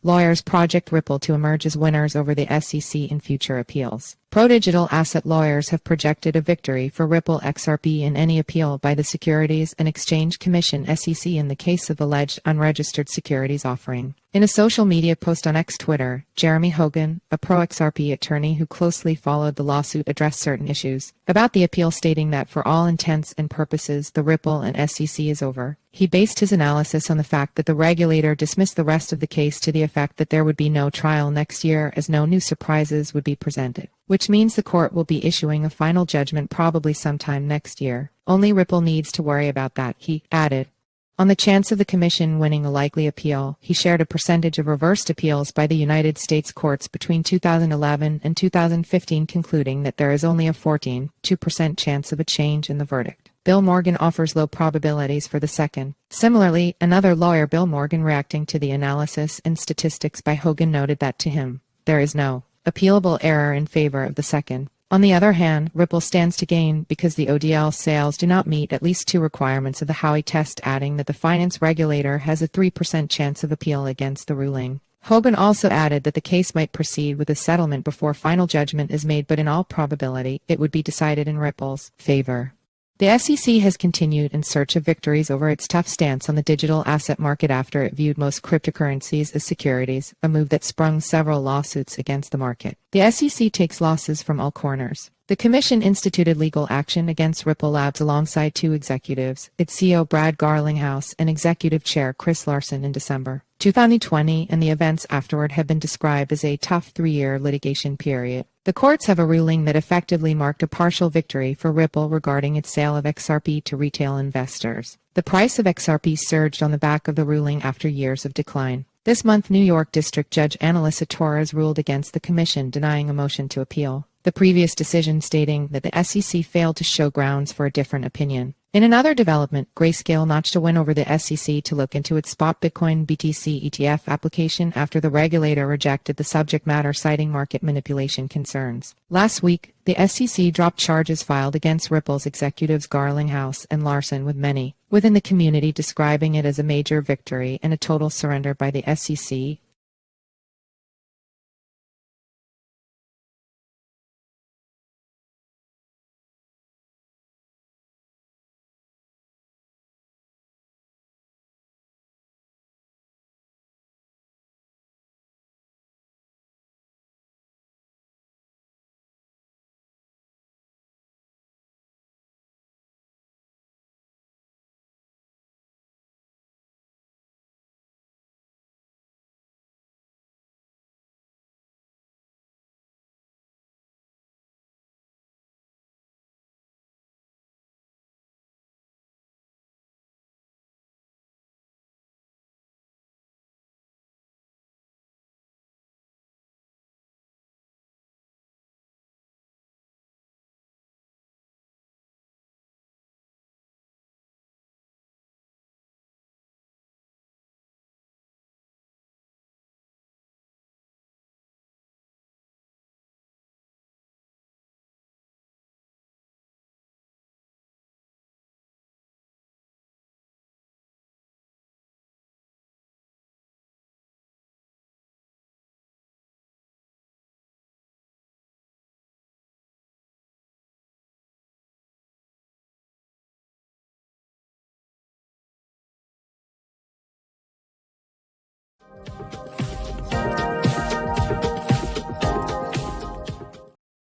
Lawyers project Ripple to emerge as winners over the SEC in future appeals. Pro-digital asset lawyers have projected a victory for Ripple XRP in any appeal by the Securities and Exchange Commission (SEC) in the case of alleged unregistered securities offering. In a social media post on Twitter, Jeremy Hogan, a pro-XRP attorney who closely followed the lawsuit, addressed certain issues about the appeal, stating that for all intents and purposes the Ripple and SEC is over. He based his analysis on the fact that the regulator dismissed the rest of the case to the effect that there would be no trial next year as no new surprises would be presented, which means the court will be issuing a final judgment probably sometime next year. Only Ripple needs to worry about that, he added. On the chance of the commission winning a likely appeal, he shared a percentage of reversed appeals by the United States courts between 2011 and 2015, concluding that there is only a 14.2% chance of a change in the verdict. Bill Morgan offers low probabilities for the second. Similarly, another lawyer, Bill Morgan, reacting to the analysis and statistics by Hogan, noted that to him, there is no appealable error in favor of the second. On the other hand, Ripple stands to gain because the ODL sales do not meet at least two requirements of the Howey test, adding that the finance regulator has a 3% chance of appeal against the ruling. Hogan also added that the case might proceed with a settlement before final judgment is made, but in all probability, it would be decided in Ripple's favor. The SEC has continued in search of victories over its tough stance on the digital asset market after it viewed most cryptocurrencies as securities, a move that sprung several lawsuits against the market. The SEC takes losses from all corners. The commission instituted legal action against Ripple Labs alongside two executives, its CEO Brad Garlinghouse and executive chair Chris Larson, in December 2020, and the events afterward have been described as a tough 3-year litigation period. The courts have a ruling that effectively marked a partial victory for Ripple regarding its sale of XRP to retail investors. The price of XRP surged on the back of the ruling after years of decline. This month, New York District Judge Annalisa Torres ruled against the commission, denying a motion to appeal the previous decision, stating that the SEC failed to show grounds for a different opinion. In another development, Grayscale notched a win over the SEC to look into its spot Bitcoin BTC ETF application after the regulator rejected the subject matter, citing market manipulation concerns. Last week, the SEC dropped charges filed against Ripple's executives Garlinghouse and Larson, with many within the community describing it as a major victory and a total surrender by the SEC.